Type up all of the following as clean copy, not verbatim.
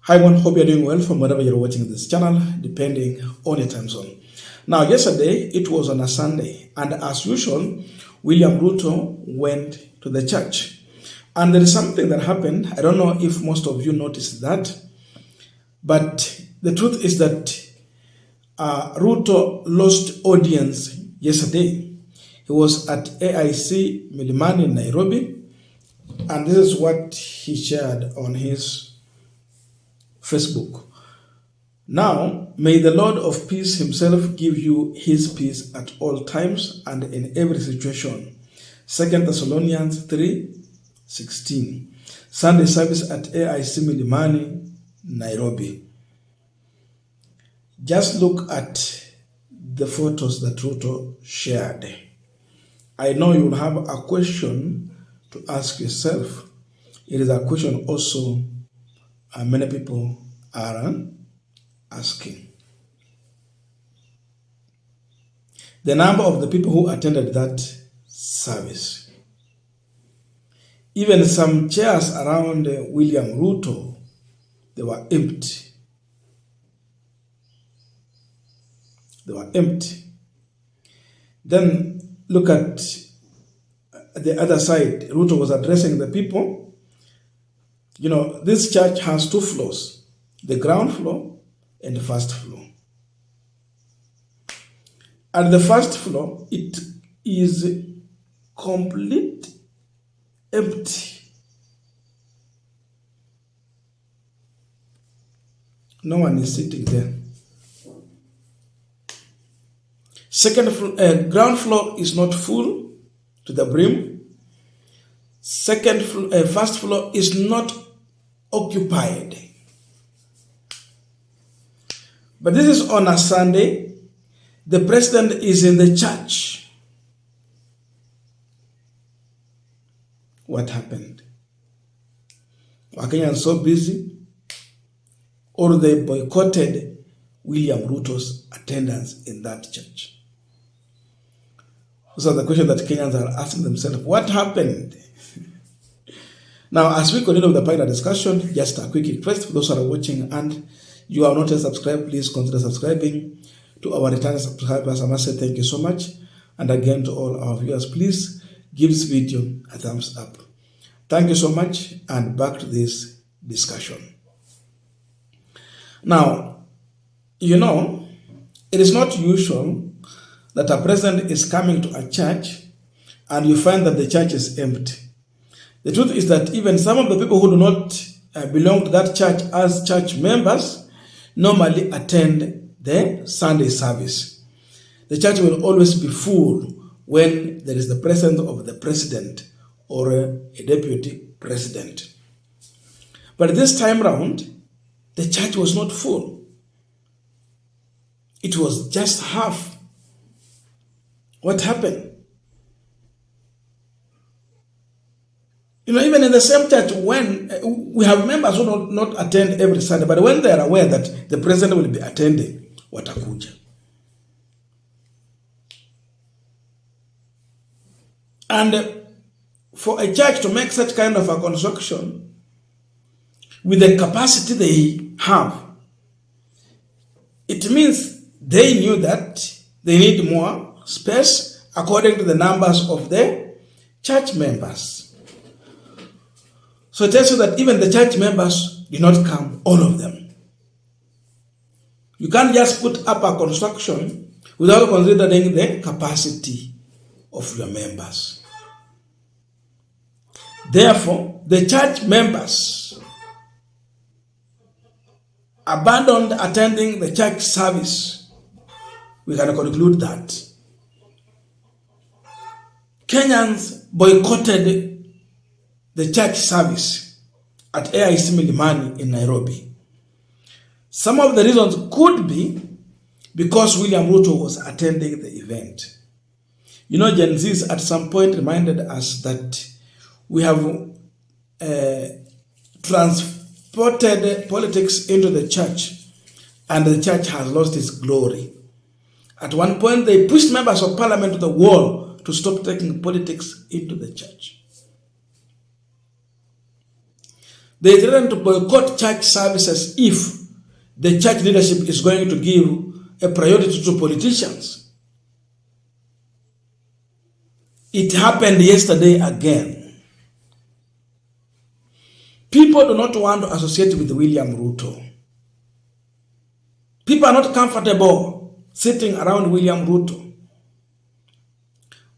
Hi everyone, hope you're doing well from wherever you're watching this channel, depending on your time zone. Now, yesterday, it was on a Sunday, and as usual, William Ruto went to the church. And there is something that happened. I don't know if most of you noticed that, but the truth is that Ruto lost audience yesterday. He was at Aic Milimani Nairobi, and this is what he shared on his Facebook. Now, may the Lord of peace himself give you his peace at all times and in every situation. 2 Thessalonians 3:16. Sunday service at Aic Milimani, Nairobi. Just look at the photos that Ruto shared. I know you will have a question to ask yourself. It is a question also many people are asking. The number of the people who attended that service. Even some chairs around William Ruto, they were empty. They were empty. Then look at the other side. Ruto was addressing the people. You know, this church has two floors, the ground floor and the first floor. At the first floor, it is complete empty. No one is sitting there. Ground floor is not full to the brim. First floor is not occupied. But this is on a Sunday. The president is in the church. What happened? Were Kenyans so busy? Or they boycotted William Ruto's attendance in that church? Those are the questions that Kenyans are asking themselves. What happened? Now, as we continue with the final discussion, just a quick request for those who are watching and you are not yet subscribed, please consider subscribing. To our returning subscribers, I must say thank you so much. And again, to all our viewers, please give this video a thumbs up. Thank you so much, and back to this discussion. Now, you know, it is not usual that a president is coming to a church and you find that the church is empty. The truth is that even some of the people who do not belong to that church as church members normally attend the Sunday service. The church will always be full when there is the presence of the president or a deputy president. But this time round, the church was not full. It was just half. What happened? You know, even in the same church, when we have members who do not attend every Sunday, but when they are aware that the president will be attending, watakuja. And for a church to make such kind of a construction with the capacity they have, it means they knew that they need more space according to the numbers of the church members. So it tells you that even the church members did not come, all of them. You can't just put up a construction without considering the capacity of your members. Therefore, the church members abandoned attending the church service. We can conclude that Kenyans boycotted the church service at Aic Milimani in Nairobi. Some of the reasons could be because William Ruto was attending the event. You know, Gen Zs at some point reminded us that we have transported politics into the church and the church has lost its glory. At one point, they pushed members of parliament to the wall to stop taking politics into the church. They threaten to boycott church services if the church leadership is going to give a priority to politicians. It happened yesterday again. People do not want to associate with William Ruto. People are not comfortable sitting around William Ruto.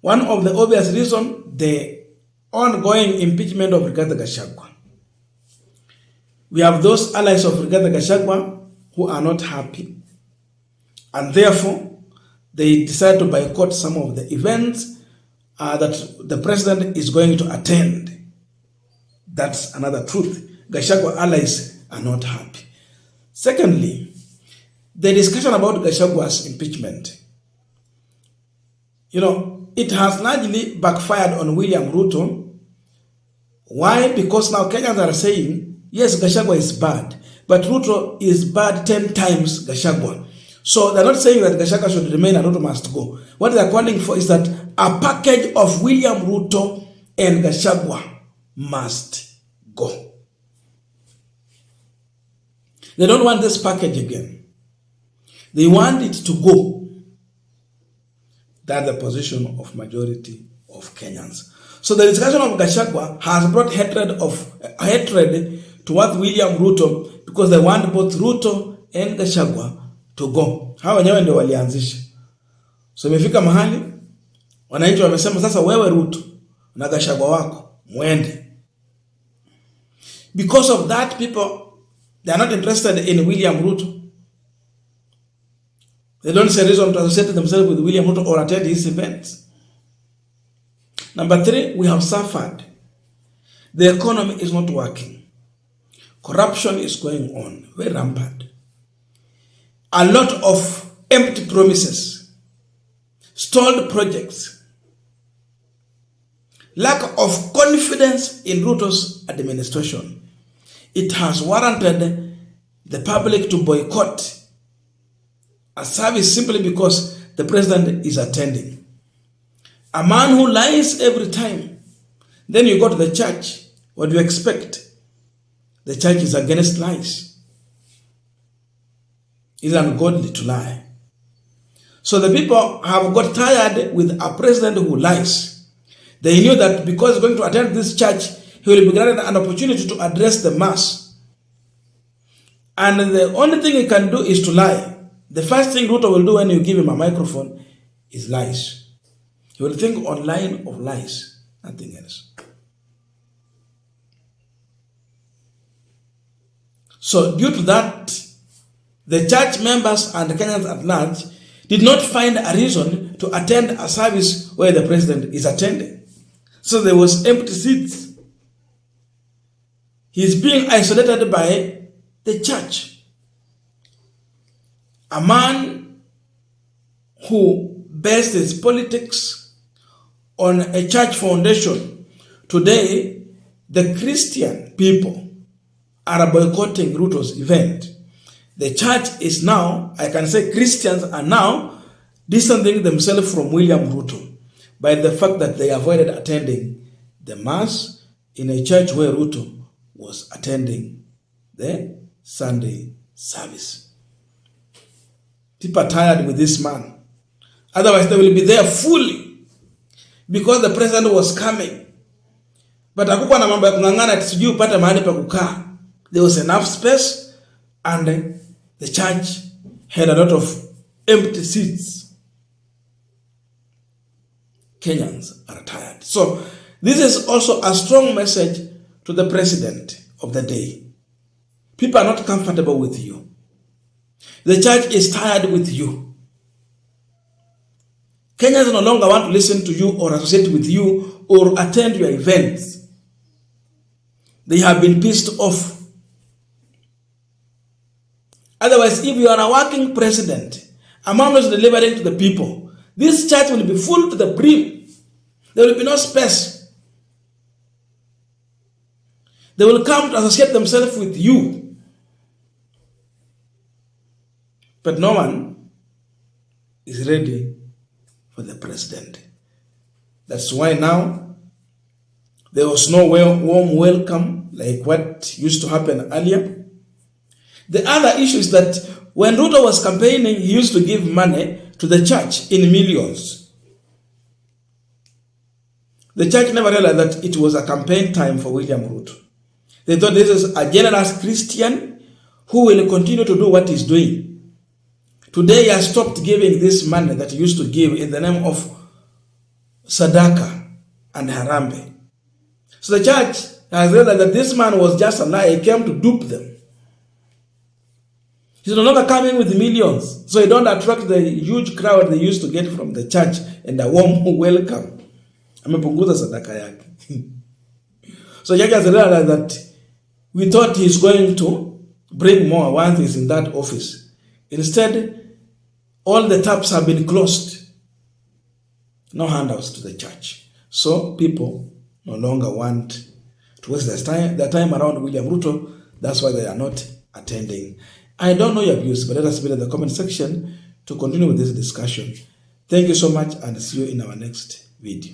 One of the obvious reasons, the ongoing impeachment of Rigathi Gachagua. We have those allies of Rigathi Gachagua who are not happy, and therefore they decide to boycott some of the events that the president is going to attend. That's another truth. Gachagua allies are not happy. Secondly, the discussion about Gachagua's impeachment, it has largely backfired on William Ruto. Why? Because now Kenyans are saying, yes, Gachagua is bad, but Ruto is bad 10 times Gachagua. So they're not saying that Gachagua should remain and Ruto must go. What they're calling for is that a package of William Ruto and Gachagua must go. They don't want this package again. They want it to go. That's the position of majority of Kenyans. So the discussion of Gachagua has brought hatred towards William Ruto because they want both Ruto and Gachagua to go. Hawa wenyewe ndio walianzisha. So imefika mahali wananchi wamesema sasa wewe Ruto na Gachagua wako muende. Because of that, people, they are not interested in William Ruto. They don't see a reason to associate themselves with William Ruto or attend his events. Number 3, we have suffered. The economy is not working. Corruption is going on, very rampant. A lot of empty promises, stalled projects, lack of confidence in Ruto's administration. It has warranted the public to boycott a service simply because the president is attending. A man who lies every time. Then you go to the church. What do you expect? The church is against lies. It's ungodly to lie. So the people have got tired with a president who lies. They knew that because he's going to attend this church, he will be granted an opportunity to address the mass. And the only thing he can do is to lie. The first thing Ruto will do when you give him a microphone is lies. He will think online of lies, nothing else. So due to that, the church members and the Kenyans at large did not find a reason to attend a service where the president is attending. So there was empty seats. He is being isolated by the church. A man who based his politics on a church foundation. Today, the Christian people are boycotting Ruto's event. The church is now, I can say Christians are now distancing themselves from William Ruto by the fact that they avoided attending the mass in a church where Ruto was attending the Sunday service. People are tired with this man. Otherwise, they will be there fully because the president was coming. But hakukuwa na mambo ya kungangana sijui upate mahali pa kukaa. There was enough space and the church had a lot of empty seats. Kenyans are tired. So this is also a strong message to the president of the day. People are not comfortable with you. The church is tired with you. Kenyans no longer want to listen to you or associate with you or attend your events. They have been pissed off. Otherwise, if you are a working president, a man is delivering to the people, this church will be full to the brim. There will be no space. They will come to associate themselves with you. But no one is ready for the president. That's why now there was no warm welcome like what used to happen earlier. The other issue is that when Ruto was campaigning, he used to give money to the church in millions. The church never realized that it was a campaign time for William Ruto. They thought this is a generous Christian who will continue to do what he's doing. Today he has stopped giving this money that he used to give in the name of Sadaka and Harambe. So the church has realized that this man was just a lie. He came to dupe them. He's no longer coming with millions. So he don't attract the huge crowd they used to get from the church and a warm welcome. Amepunguza sadaka yake. So church has realized that we thought he's going to bring more once he's in that office. Instead, all the taps have been closed. No handouts to the church. So people no longer want to waste their time around William Ruto. That's why they are not attending. I don't know your views, but let us be in the comment section to continue with this discussion. Thank you so much and see you in our next video.